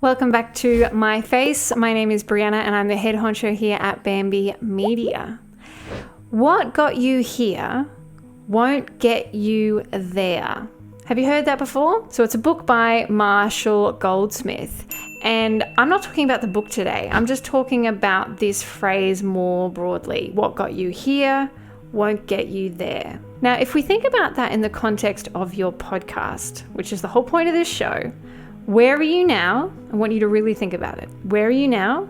Welcome back to My Face. My name is Brianna and I'm the head honcho here at Bamby Media. What got you here won't get you there. Have you heard that before? So it's a book by Marshall Goldsmith. And I'm not talking about the book today. I'm just talking about this phrase more broadly. What got you here won't get you there. Now, if we think about that in the context of your podcast, which is the whole point of this show, where are you now? I want you to really think about it. Where are you now?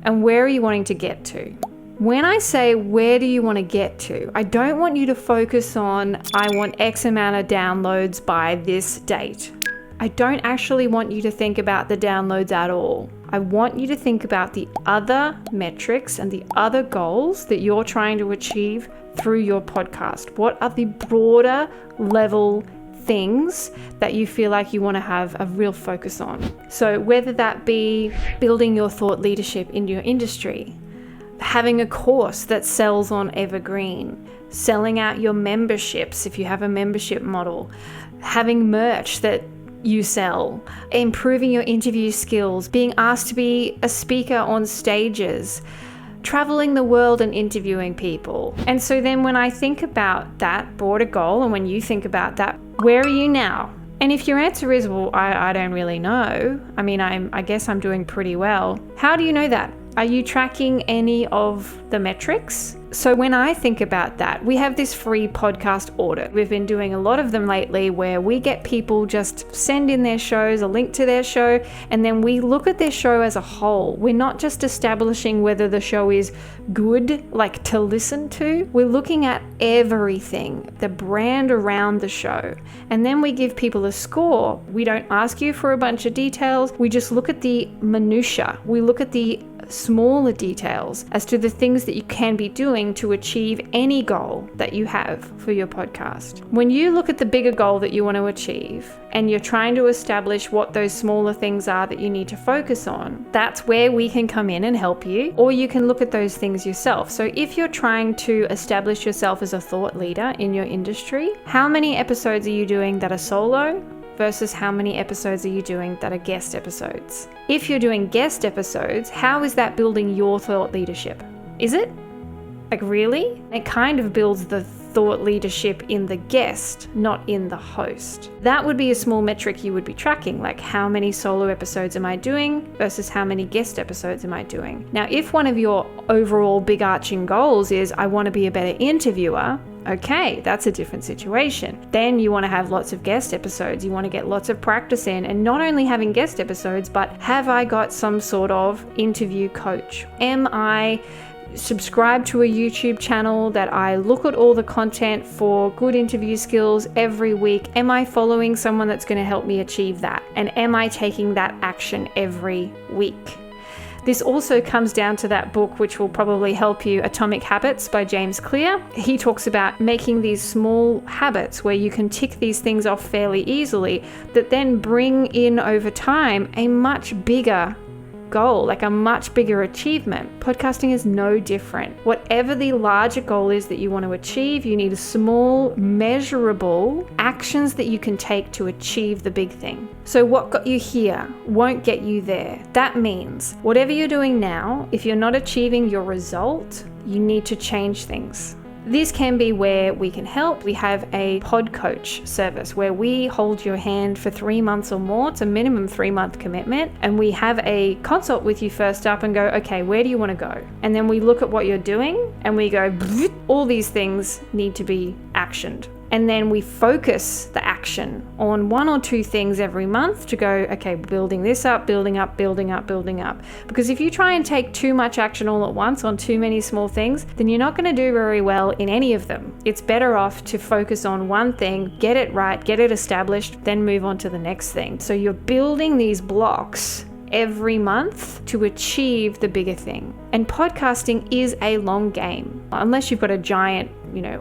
And where are you wanting to get to? When I say, where do you want to get to? I don't want you to focus on, I want X amount of downloads by this date. I don't actually want you to think about the downloads at all. I want you to think about the other metrics and the other goals that you're trying to achieve through your podcast. What are the broader level things that you feel like you want to have a real focus on? So whether that be building your thought leadership in your industry, having a course that sells on Evergreen, selling out your memberships if you have a membership model, having merch that you sell, improving your interview skills, being asked to be a speaker on stages, traveling the world and interviewing people. And so then when I think about that broader goal, and when you think about that, where are you now? And if your answer is, well, I don't really know. I mean, I guess I'm doing pretty well. How do you know that? Are you tracking any of the metrics? So when I think about that, we have this free podcast audit. We've been doing a lot of them lately where we get people just send in their shows, a link to their show, and then we look at their show as a whole. We're not just establishing whether the show is good, like to listen to. We're looking at everything, the brand around the show. And then we give people a score. We don't ask you for a bunch of details. We just look at the minutia. We look at the smaller details as to the things that you can be doing to achieve any goal that you have for your podcast. When you look at the bigger goal that you want to achieve and you're trying to establish what those smaller things are that you need to focus on, that's where we can come in and help you, or you can look at those things yourself. So if you're trying to establish yourself as a thought leader in your industry, how many episodes are you doing that are solo versus how many episodes are you doing that are guest episodes? If you're doing guest episodes, how is that building your thought leadership? Is it? Like really? It kind of builds the thought leadership in the guest, not in the host. That would be a small metric you would be tracking, like how many solo episodes am I doing versus how many guest episodes am I doing? Now, if one of your overall big arching goals is I want to be a better interviewer, okay, that's a different situation. Then you want to have lots of guest episodes. You want to get lots of practice in, and not only having guest episodes, but have I got some sort of interview coach? Am I subscribed to a YouTube channel that I look at all the content for good interview skills every week? Am I following someone that's going to help me achieve that? And am I taking that action every week? This also comes down to that book, which will probably help you, Atomic Habits by James Clear. He talks about making these small habits where you can tick these things off fairly easily that then bring in over time a much bigger goal, like a much bigger achievement. Podcasting is no different. Whatever the larger goal is that you want to achieve, you need small, measurable actions that you can take to achieve the big thing. So what got you here won't get you there. That means whatever you're doing now, if you're not achieving your result, you need to change things. This can be where we can help. We have a PodCoach service where we hold your hand for 3 months or more. It's a minimum 3-month commitment. And we have a consult with you first up and go, okay, where do you want to go? And then we look at what you're doing and we go, all these things need to be actioned. And then we focus the action on 1 or 2 things every month to go, okay, building this up, building up, building up, building up. Because if you try and take too much action all at once on too many small things, then you're not going to do very well in any of them. It's better off to focus on one thing, get it right, get it established, then move on to the next thing. So you're building these blocks every month to achieve the bigger thing. And podcasting is a long game. Unless you've got a giant,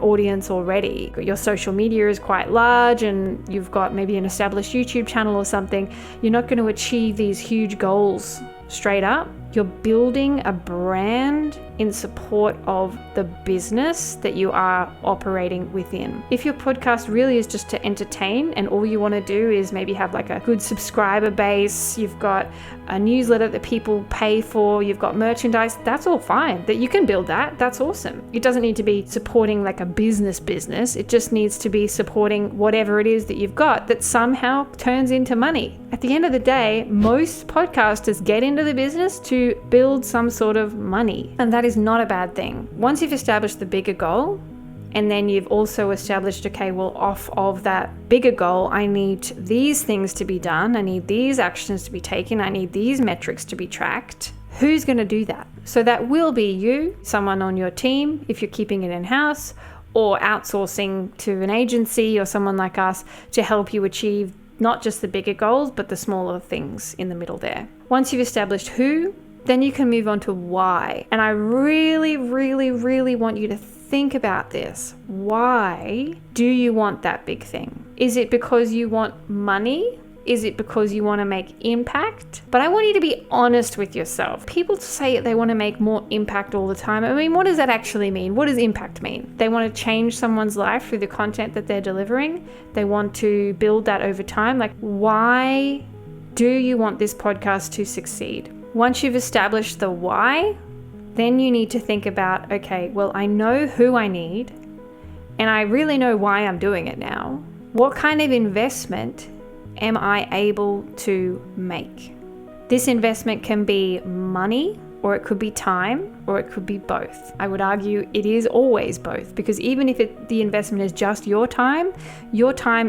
audience already, your social media is quite large and you've got maybe an established YouTube channel or something, you're not going to achieve these huge goals straight up. You're building a brand in support of the business that you are operating within. If your podcast really is just to entertain and all you want to do is maybe have like a good subscriber base, you've got a newsletter that people pay for, you've got merchandise, that's all fine. That you can build that. That's awesome. It doesn't need to be supporting like a business. It just needs to be supporting whatever it is that you've got that somehow turns into money. At the end of the day, most podcasters get into the business to build some sort of money, and that is not a bad thing. Once you've established the bigger goal, and then you've also established, okay, well, off of that bigger goal, I need these things to be done. I need these actions to be taken. I need these metrics to be tracked. Who's going to do that? So that will be you, someone on your team, if you're keeping it in-house, or outsourcing to an agency or someone like us to help you achieve not just the bigger goals, but the smaller things in the middle there. Once you've established who, then you can move on to why. And I really, really, really want you to think about this. Why do you want that big thing? Is it because you want money? Is it because you want to make impact? But I want you to be honest with yourself. People say they want to make more impact all the time. I mean, what does that actually mean? What does impact mean? They want to change someone's life through the content that they're delivering. They want to build that over time. Like, why do you want this podcast to succeed? Once you've established the why, then you need to think about, okay, well, I know who I need, and I really know why I'm doing it now. What kind of investment am I able to make? This investment can be money, or it could be time, or it could be both. I would argue it is always both, because even if the investment is just your time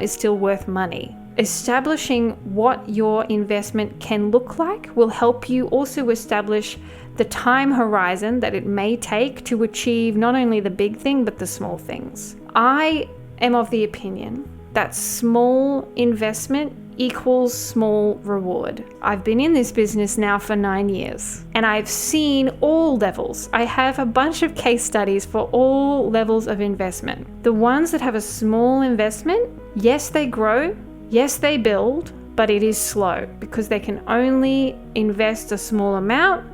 is still worth money. Establishing what your investment can look like will help you also establish the time horizon that it may take to achieve not only the big thing, but the small things. I am of the opinion that small investment equals small reward. I've been in this business now for 9 years, and I've seen all levels. I have a bunch of case studies for all levels of investment. The ones that have a small investment, yes, they grow, yes, they build, but it is slow because they can only invest a small amount.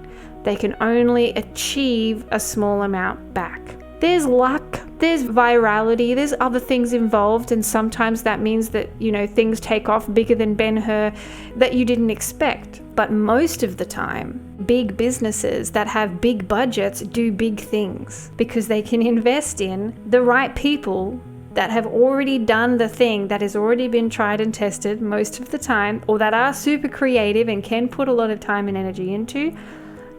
They can only achieve a small amount back. There's luck, there's virality, there's other things involved, and sometimes that means that, things take off bigger than Ben-Hur that you didn't expect. But most of the time, big businesses that have big budgets do big things because they can invest in the right people that have already done the thing that has already been tried and tested most of the time, or that are super creative and can put a lot of time and energy into.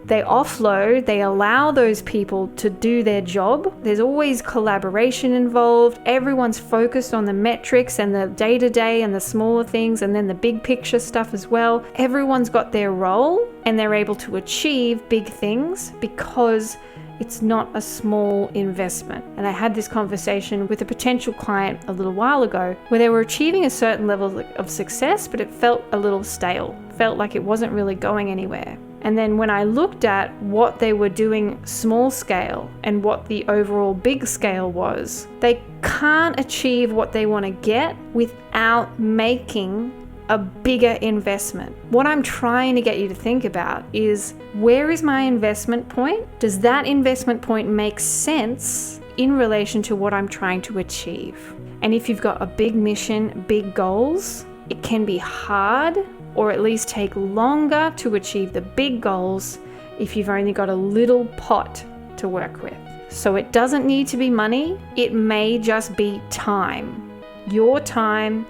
They offload, they allow those people to do their job. There's always collaboration involved. Everyone's focused on the metrics and the day-to-day and the smaller things, and then the big picture stuff as well. Everyone's got their role and they're able to achieve big things because it's not a small investment. And I had this conversation with a potential client a little while ago where they were achieving a certain level of success, but it felt a little stale. Felt like it wasn't really going anywhere. And then when I looked at what they were doing small scale and what the overall big scale was, they can't achieve what they want to get without making a bigger investment. What I'm trying to get you to think about is, where is my investment point? Does that investment point make sense in relation to what I'm trying to achieve? And if you've got a big mission, big goals, it can be hard, or at least take longer to achieve the big goals if you've only got a little pot to work with. So it doesn't need to be money. It may just be time. Your time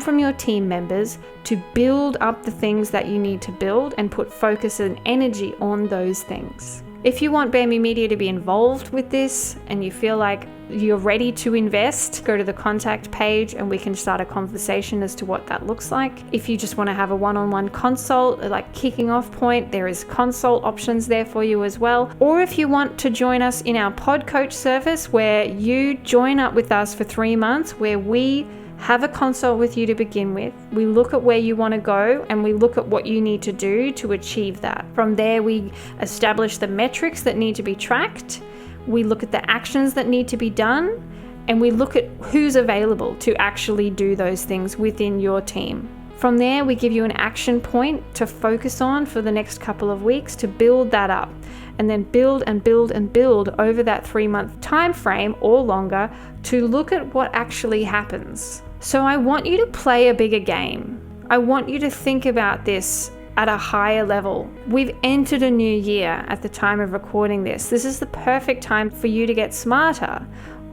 from your team members to build up the things that you need to build and put focus and energy on those things. If you want Bamby Media to be involved with this and you feel like you're ready to invest, go to the contact page and we can start a conversation as to what that looks like. If you just want to have a one-on-one consult, like kicking off point, there is consult options there for you as well. Or if you want to join us in our PodCoach service, where you join up with us for 3 months, where we have a consult with you to begin with. We look at where you want to go and we look at what you need to do to achieve that. From there, we establish the metrics that need to be tracked. We look at the actions that need to be done, and we look at who's available to actually do those things within your team. From there, we give you an action point to focus on for the next couple of weeks to build that up, and then build and build and build over that 3-month time frame or longer to look at what actually happens. So I want you to play a bigger game. I want you to think about this at a higher level. We've entered a new year at the time of recording this. This is the perfect time for you to get smarter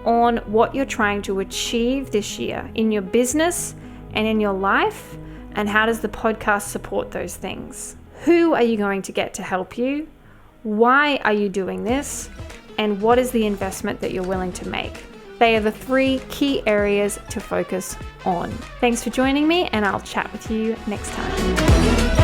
on what you're trying to achieve this year in your business and in your life, and how does the podcast support those things? Who are you going to get to help you? Why are you doing this? And what is the investment that you're willing to make? They are the 3 key areas to focus on. Thanks for joining me, and I'll chat with you next time.